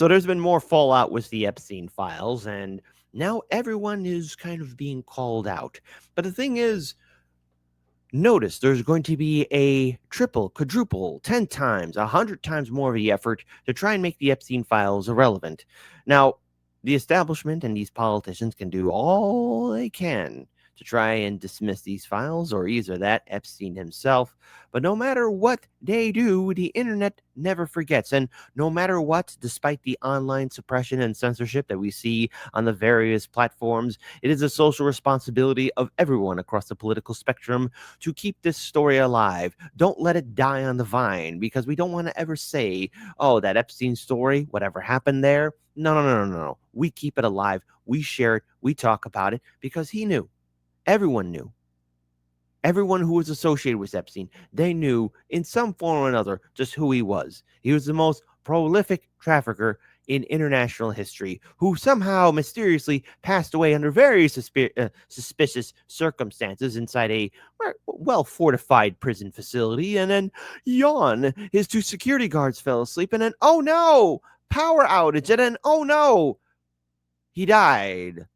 So there's been more fallout with the Epstein files, and now everyone is kind of being called out. But the thing is, notice there's going to be a triple, quadruple, 10 times, 100 times more of the effort to try and make the Epstein files irrelevant. Now, the establishment and these politicians can do all they can to try and dismiss these files, or either that, Epstein himself. But no matter what they do, the internet never forgets. And no matter what, despite the online suppression and censorship that we see on the various platforms, it is a social responsibility of everyone across the political spectrum to keep this story alive. Don't let it die on the vine, because we don't want to ever say, oh, that Epstein story, whatever happened there. No. We keep it alive. We share it. We talk about it because he knew. Everyone knew. Everyone who was associated with Epstein, they knew in some form or another just who he was. He was the most prolific trafficker in international history, who somehow mysteriously passed away under very suspicious circumstances inside a well-fortified prison facility. And then, yawn, his 2 security guards fell asleep, and then, oh no, power outage, and then, oh no, he died.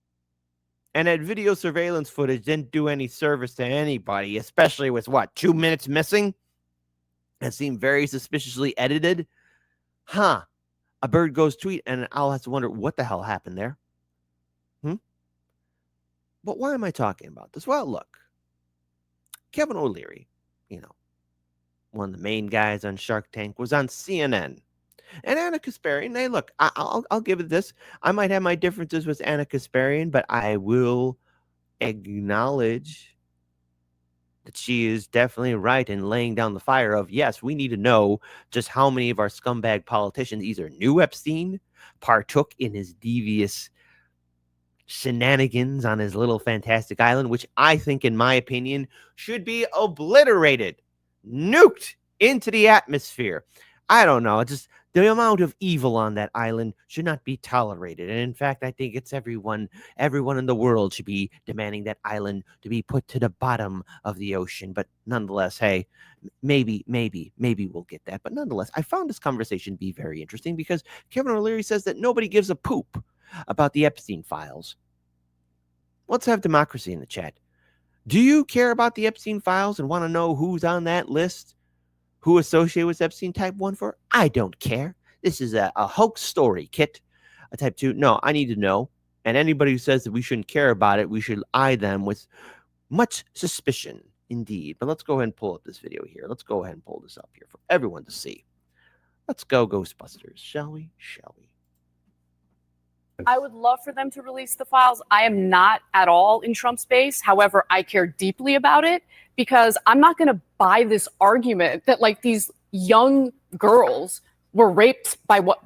And that video surveillance footage didn't do any service to anybody, especially with, 2 minutes missing? It seemed very suspiciously edited. A bird goes tweet, and I'll have to wonder what the hell happened there. But why am I talking about this? Well, look, Kevin O'Leary, one of the main guys on Shark Tank, was on CNN. And Anna Kasparian, hey, look, I'll give it this. I might have my differences with Anna Kasparian, but I will acknowledge that she is definitely right in laying down the fire of, yes, we need to know just how many of our scumbag politicians either knew Epstein, partook in his devious shenanigans on his little fantastic island, which I think, in my opinion, should be obliterated, nuked into the atmosphere. I don't know. Just the amount of evil on that island should not be tolerated. And in fact, I think it's everyone in the world should be demanding that island to be put to the bottom of the ocean. But nonetheless, hey, maybe we'll get that. But nonetheless, I found this conversation to be very interesting because Kevin O'Leary says that nobody gives a poop about the Epstein files. Let's have democracy in the chat. Do you care about the Epstein files and want to know who's on that list? Who associated with Epstein? Type 1 for I don't care. This is a hoax story, Kit. A type 2, no, I need to know. And anybody who says that we shouldn't care about it, we should eye them with much suspicion indeed. But let's go ahead and pull up this video here. Let's go ahead and pull this up here for everyone to see. Let's go, Ghostbusters, shall we? I would love for them to release the files. I am not at all in Trump's base. However, I care deeply about it because I'm not going to buy this argument that like these young girls were raped by what?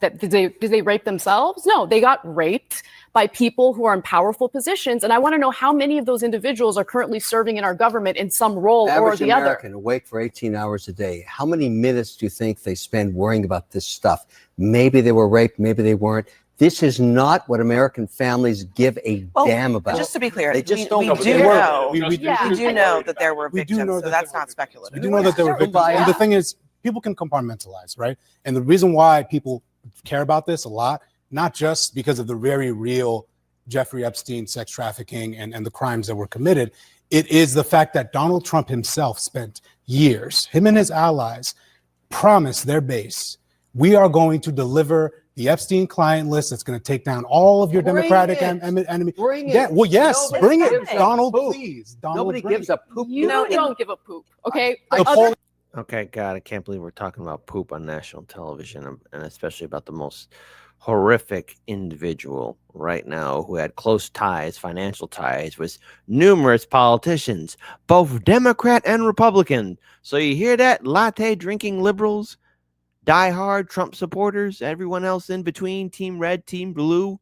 That did they rape themselves? No, they got raped by people who are in powerful positions. And I want to know how many of those individuals are currently serving in our government in some role or the other. American awake for 18 hours a day. How many minutes do you think they spend worrying about this stuff? Maybe they were raped, maybe they weren't. This is not what American families give a damn about. Just to be clear, they just we do know that there were victims, so that's not speculative. We do know that there were victims. And the thing is, people can compartmentalize, right? And the reason why people care about this a lot, not just because of the very real Jeffrey Epstein sex trafficking and the crimes that were committed, it is the fact that Donald Trump himself spent years, him and his allies, promised their base, we are going to deliver the Epstein client list that's going to take down all of your Democratic enemies. Bring it. Yeah, well, yes, bring it. Donald, poop. Please. Donald, nobody gives a poop. You don't give a poop, okay? Okay, God, I can't believe we're talking about poop on national television, and especially about the most horrific individual right now who had close ties, financial ties, with numerous politicians, both Democrat and Republican. So you hear that, latte drinking liberals, diehard Trump supporters, everyone else in between, Team Red, Team Blue,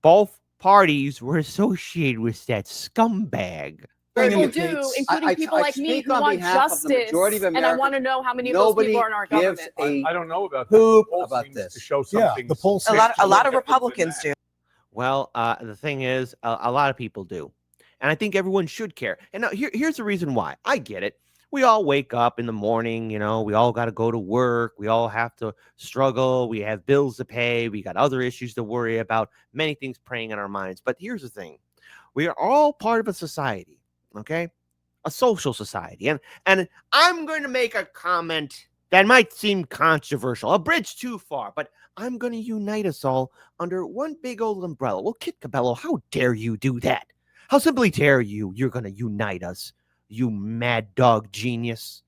both parties were associated with that scumbag. People do, including people like me who want justice, and I want to know how many of those people are in our government. I don't know about poop that. About this. To show something. The poll a lot of Republicans do. Well, the thing is, a lot of people do. And I think everyone should care. And now here's the reason why. I get it. We all wake up in the morning, we all got to go to work. We all have to struggle. We have bills to pay. We got other issues to worry about, many things preying on our minds. But here's the thing. We are all part of a society, okay? A social society. And I'm going to make a comment that might seem controversial, a bridge too far, but I'm going to unite us all under one big old umbrella. Well, Kit Cabello, how dare you do that? How simply dare you? You're going to unite us, you mad dog genius.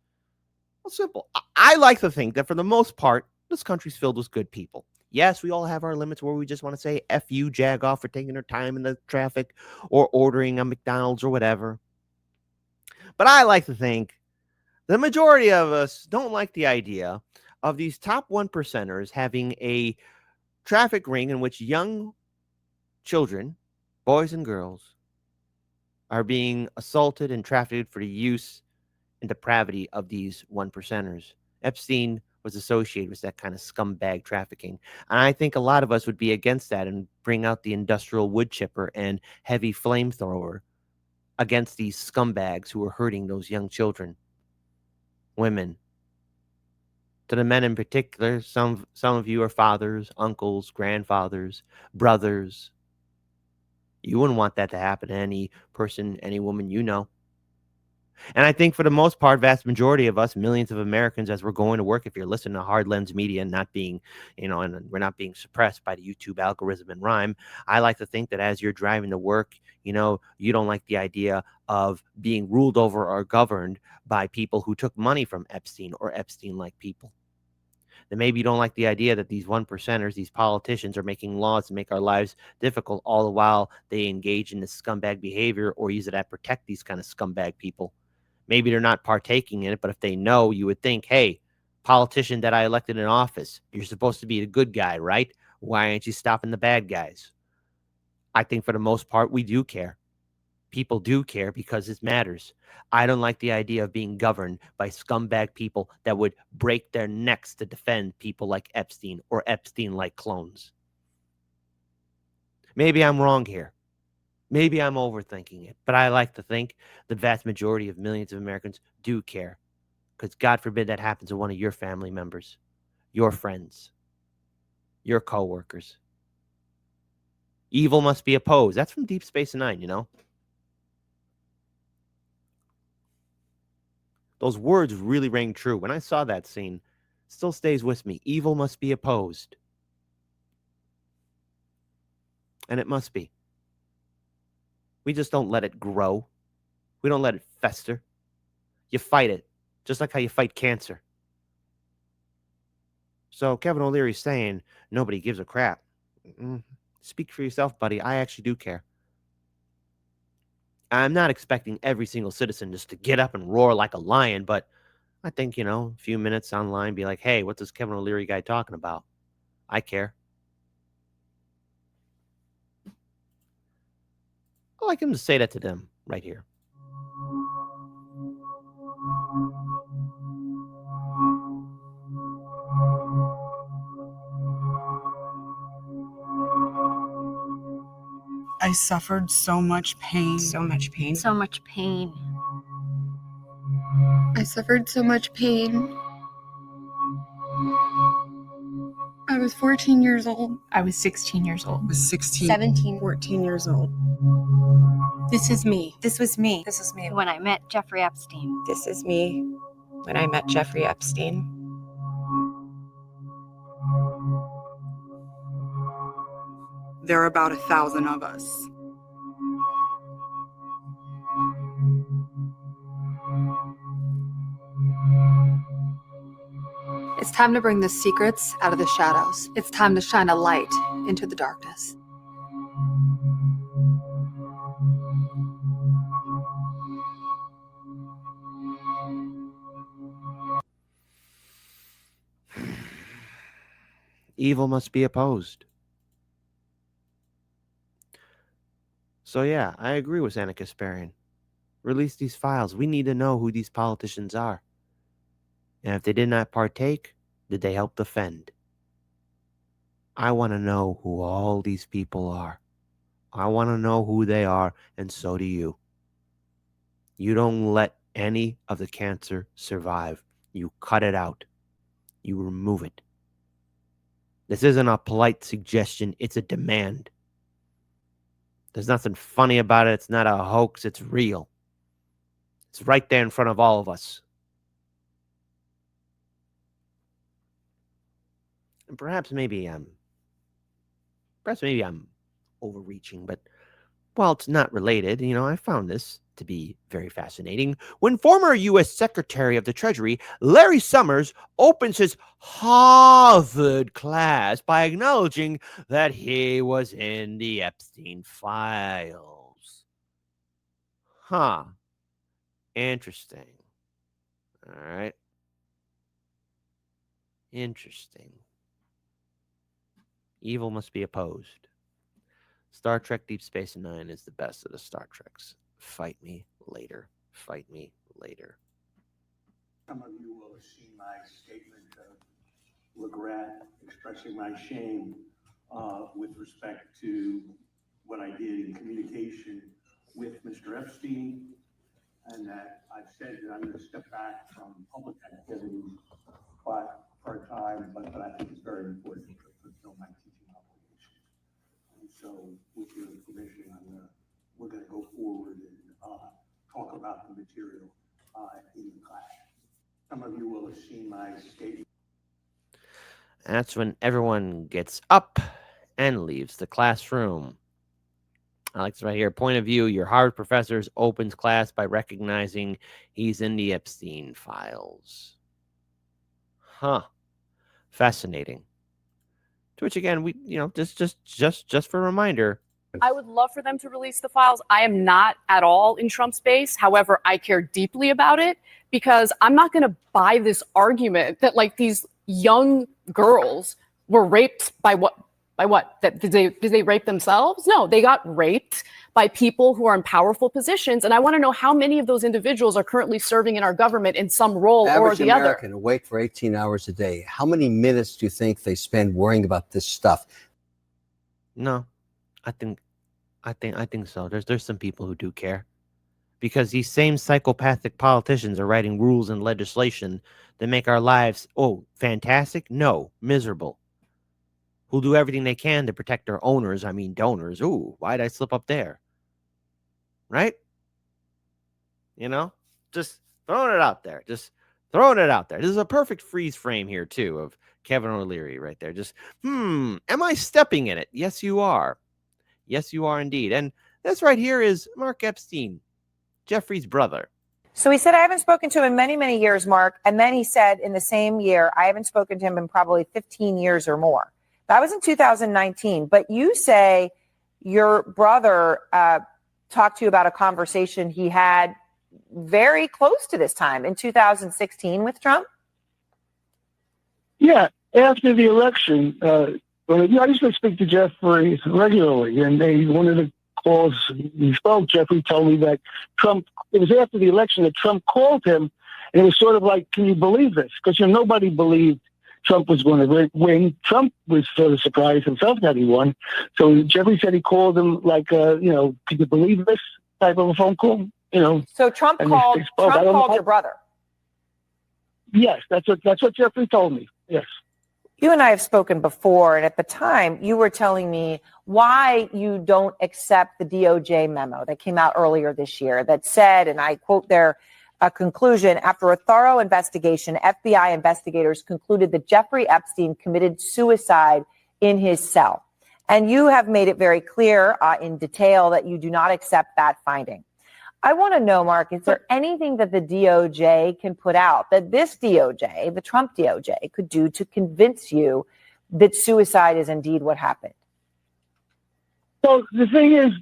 Well, simple. I like to think that for the most part, this country's filled with good people. Yes, we all have our limits where we just want to say F you, jag off for taking their time in the traffic or ordering a McDonald's or whatever. But I like to think the majority of us don't like the idea of these top 1%ers having a traffic ring in which young children, boys and girls, are being assaulted and trafficked for the use and depravity of these 1%ers. Epstein was associated with that kind of scumbag trafficking. And I think a lot of us would be against that and bring out the industrial wood chipper and heavy flamethrower against these scumbags who are hurting those young children, women. To the men in particular, some of you are fathers, uncles, grandfathers, brothers. You wouldn't want that to happen to any person, any woman you know. And I think for the most part, vast majority of us, millions of Americans, as we're going to work, if you're listening to Hard Lens Media and not being, and we're not being suppressed by the YouTube algorithm and rhyme, I like to think that as you're driving to work, you don't like the idea of being ruled over or governed by people who took money from Epstein or Epstein-like people. Then maybe you don't like the idea that these 1%ers, these politicians, are making laws to make our lives difficult, all the while they engage in this scumbag behavior or use it to protect these kind of scumbag people. Maybe they're not partaking in it, but if they know, you would think, hey, politician that I elected in office, you're supposed to be the good guy, right? Why aren't you stopping the bad guys? I think for the most part, we do care. People do care because it matters. I don't like the idea of being governed by scumbag people that would break their necks to defend people like Epstein or Epstein-like clones. Maybe I'm wrong here. Maybe I'm overthinking it, but I like to think the vast majority of millions of Americans do care, because God forbid that happens to one of your family members, your friends, your coworkers. Evil must be opposed. That's from Deep Space Nine, Those words really rang true. When I saw that scene, it still stays with me. Evil must be opposed. And it must be. We just don't let it grow. We don't let it fester. You fight it, just like how you fight cancer. So Kevin O'Leary's saying nobody gives a crap. Speak for yourself, buddy. I actually do care. I'm not expecting every single citizen just to get up and roar like a lion, but I think, a few minutes online, be like, hey, what's this Kevin O'Leary guy talking about? I care. I'd like him to say that to them right here. I suffered so much pain. So much pain. So much pain. I suffered so much pain. I was 14 years old. I was 16 years old. I was 16. 17. 14 years old. This is me. This was me. This is me. When I met Jeffrey Epstein. This is me when I met Jeffrey Epstein. There are about 1,000 of us. It's time to bring the secrets out of the shadows. It's time to shine a light into the darkness. Evil must be opposed. So yeah, I agree with Anna Kasparian. Release these files. We need to know who these politicians are. And if they did not partake, did they help defend? I want to know who all these people are. I want to know who they are, and so do you. You don't let any of the cancer survive. You cut it out. You remove it. This isn't a polite suggestion. It's a demand. There's nothing funny about it. It's not a hoax. It's real. It's right there in front of all of us. And perhaps maybe I'm overreaching, but while it's not related, I found this to be very fascinating. When former U.S. Secretary of the Treasury Larry Summers opens his Harvard class by acknowledging that he was in the Epstein files. Huh. Interesting. All right. Interesting. Evil must be opposed. Star Trek Deep Space Nine is the best of the Star Treks. Fight me later. Fight me later. Some of you will have seen my statement of regret, expressing my shame with respect to what I did in communication with Mr. Epstein, and that I've said that I'm going to step back from public activities for a time, but I think it's very important to fulfill my teaching obligations. And so, with your permission, we're going to go forward and talk about the material in the class. Some of you will have seen my statement. That's when everyone gets up and leaves the classroom. I like this right here. Point of view, your Harvard professor opens class by recognizing he's in the Epstein files. Huh. Fascinating. To which again, we, just for a reminder, I would love for them to release the files. I am not at all in Trump's base. However, I care deeply about it because I'm not going to buy this argument that like these young girls were raped by what? That did they rape themselves? No, they got raped by people who are in powerful positions. And I want to know how many of those individuals are currently serving in our government in some role or the other. Average American awake for 18 hours a day. How many minutes do you think they spend worrying about this stuff? No, I think so. There's some people who do care, because these same psychopathic politicians are writing rules and legislation that make our lives fantastic. No, miserable. Who'll do everything they can to protect their owners. I mean donors. Ooh, why'd I slip up there? Right? Just throwing it out there. Just throwing it out there. This is a perfect freeze frame here too of Kevin O'Leary right there. Just am I stepping in it? Yes, you are. Yes, you are indeed. And this right here is Mark Epstein, Jeffrey's brother. So he said, I haven't spoken to him in many, many years, Mark. And then he said in the same year, I haven't spoken to him in probably 15 years or more. That was in 2019. But you say your brother talked to you about a conversation he had very close to this time in 2016 with Trump? Yeah, after the election, I used to speak to Jeffrey regularly, and one of the calls he spoke, Jeffrey told me that Trump, it was after the election that Trump called him, and it was sort of like, can you believe this? Because nobody believed Trump was going to win. Trump was sort of surprised himself that he won. So Jeffrey said he called him like, could you believe this type of a phone call? So Trump called your brother. Yes, that's what Jeffrey told me. Yes. You and I have spoken before, and at the time you were telling me why you don't accept the DOJ memo that came out earlier this year that said, and I quote there, a conclusion, after a thorough investigation, FBI investigators concluded that Jeffrey Epstein committed suicide in his cell. And you have made it very clear in detail that you do not accept that finding. I want to know, Mark, is there anything that the DOJ can put out that this DOJ, the Trump DOJ, could do to convince you that suicide is indeed what happened? So the thing is,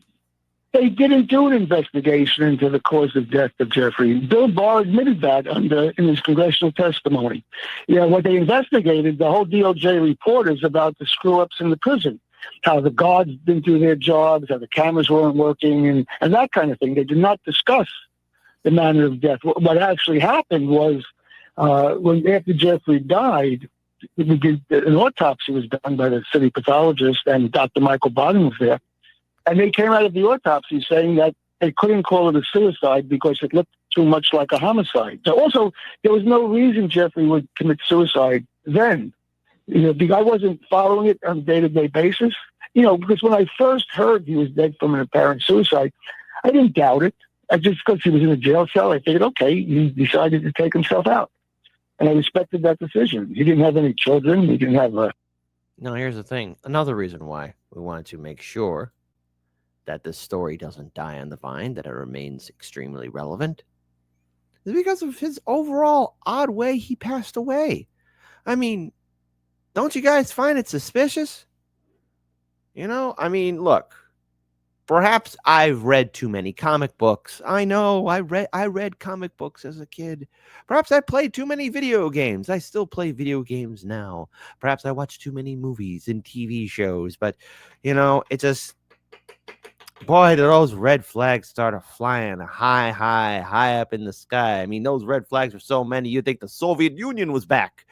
they didn't do an investigation into the cause of death of Jeffrey. Bill Barr admitted that in his congressional testimony. What they investigated, the whole DOJ report is about the screw-ups in the prison, how the guards didn't do their jobs, how the cameras weren't working, and that kind of thing. They did not discuss the manner of death. What actually happened was after Jeffrey died, an autopsy was done by the city pathologist, and Dr. Michael Bottom was there. And they came out of the autopsy saying that they couldn't call it a suicide because it looked too much like a homicide. So also, there was no reason Jeffrey would commit suicide then. Because I wasn't following it on a day-to-day basis. Because when I first heard he was dead from an apparent suicide, I didn't doubt it. Just because he was in a jail cell, I figured, okay, he decided to take himself out. And I respected that decision. He didn't have any children. He didn't have a... Now, here's the thing. Another reason why we wanted to make sure that this story doesn't die on the vine, that it remains extremely relevant, is because of his overall odd way he passed away. I mean, don't you guys find it suspicious? Look, perhaps I've read too many comic books. I know I read comic books as a kid. Perhaps I played too many video games. I still play video games now. Perhaps I watch too many movies and TV shows, but it just, boy, do those red flags started flying high up in the sky. I mean, those red flags were so many, you'd think the Soviet Union was back.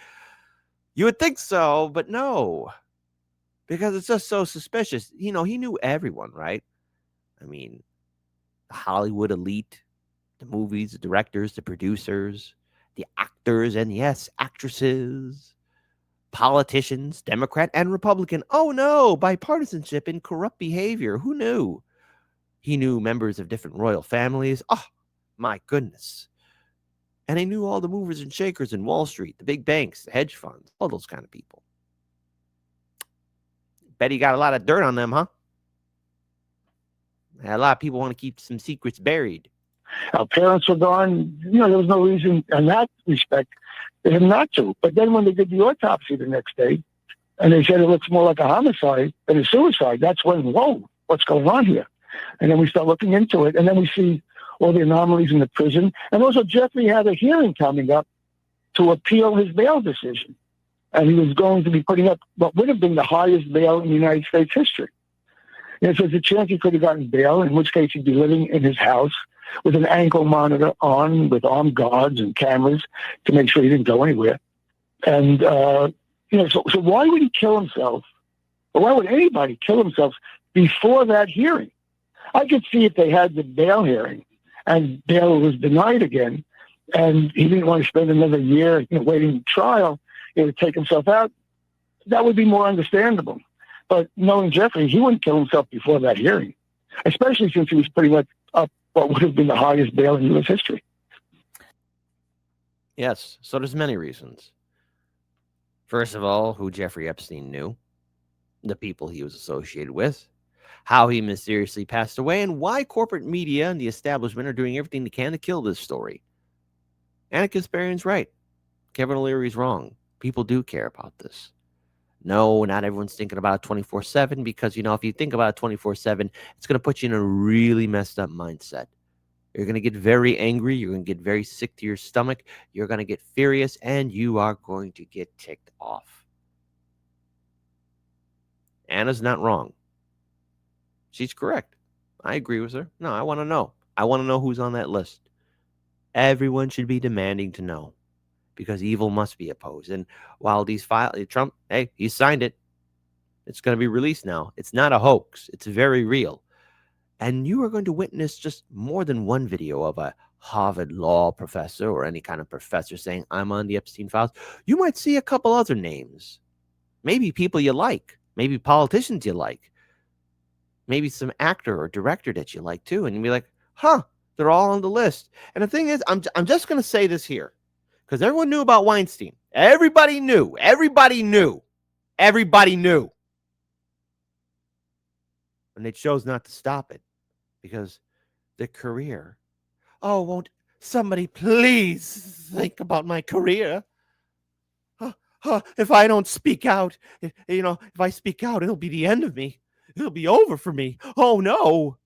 You would think so, but no, because it's just so suspicious. He knew everyone, right? I mean, the Hollywood elite, the movies, the directors, the producers, the actors, and yes, actresses, politicians, Democrat and Republican. Oh no, bipartisanship and corrupt behavior. Who knew? He knew members of different royal families. Oh, my goodness. And he knew all the movers and shakers in Wall Street, the big banks, the hedge funds, all those kind of people. Bet he got a lot of dirt on them, huh? A lot of people want to keep some secrets buried. Our parents were gone. There was no reason in that respect for him not to. But then when they did the autopsy the next day, and they said it looks more like a homicide than a suicide, that's when, whoa, what's going on here? And then we start looking into it, and then we see all the anomalies in the prison. And also, Jeffrey had a hearing coming up to appeal his bail decision. And he was going to be putting up what would have been the highest bail in United States history. And so there's a chance he could have gotten bail, in which case he'd be living in his house with an ankle monitor on, with armed guards and cameras to make sure he didn't go anywhere. And, so why would he kill himself? Or why would anybody kill himself before that hearing? I could see if they had the bail hearing and bail was denied again, and he didn't want to spend another year waiting trial to take himself out, that would be more understandable. But knowing Jeffrey, he wouldn't kill himself before that hearing, especially since he was pretty much up what would have been the highest bail in U.S. history. Yes, so there's many reasons. First of all, who Jeffrey Epstein knew, the people he was associated with, how he mysteriously passed away, and why corporate media and the establishment are doing everything they can to kill this story. Anna Kasparian's right. Kevin O'Leary's wrong. People do care about this. No, not everyone's thinking about it 24/7 because, if you think about it 24/7, it's going to put you in a really messed up mindset. You're going to get very angry. You're going to get very sick to your stomach. You're going to get furious, and you are going to get ticked off. Anna's not wrong. She's correct. I agree with her. No, I want to know. I want to know who's on that list. Everyone should be demanding to know, because evil must be opposed. And while these files, Trump, hey, he signed it. It's going to be released now. It's not a hoax. It's very real. And you are going to witness just more than one video of a Harvard law professor or any kind of professor saying, I'm on the Epstein files. You might see a couple other names. Maybe people you like. Maybe politicians you like. Maybe some actor or director that you like too. And you'll be like, huh, they're all on the list. And the thing is, I'm just going to say this here, because everyone knew about Weinstein. Everybody knew. Everybody knew. Everybody knew. And they chose not to stop it because the career. Oh, won't somebody please think about my career? If I don't speak out, if I speak out, it'll be the end of me. It'll be over for me. Oh, no.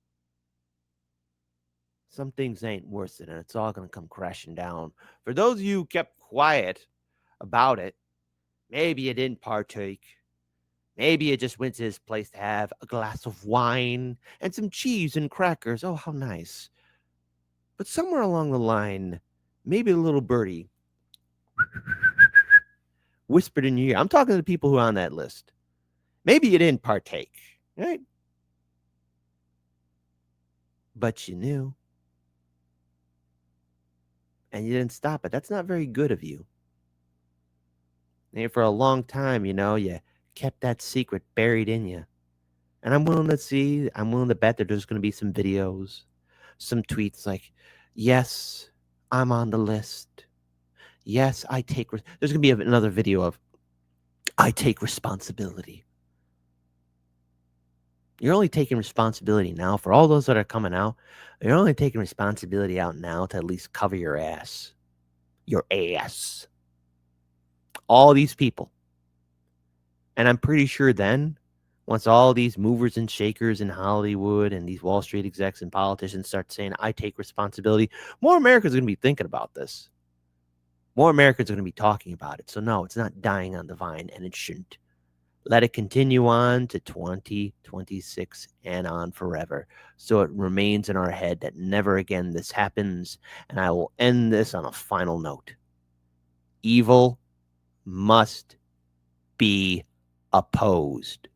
Some things ain't worth it, and it's all going to come crashing down. For those of you who kept quiet about it, maybe you didn't partake. Maybe you just went to his place to have a glass of wine and some cheese and crackers. Oh, how nice. But somewhere along the line, maybe a little birdie whispered in your ear. I'm talking to the people who are on that list. Maybe you didn't partake, right? But you knew. and you didn't stop it. That's not very good of you. And for a long time, you kept that secret buried in you. And I'm willing to bet that there's going to be some videos, some tweets like, yes, I'm on the list. Yes, there's going to be another video of, I take responsibility. You're only taking responsibility now for all those that are coming out. You're only taking responsibility out now to at least cover your ass. Your ass. All these people. And I'm pretty sure then, once all these movers and shakers in Hollywood and these Wall Street execs and politicians start saying, I take responsibility, more Americans are going to be thinking about this. More Americans are going to be talking about it. So no, it's not dying on the vine, and it shouldn't. Let it continue on to 2026 and on forever. So it remains in our head that never again this happens. And I will end this on a final note. Evil must be opposed.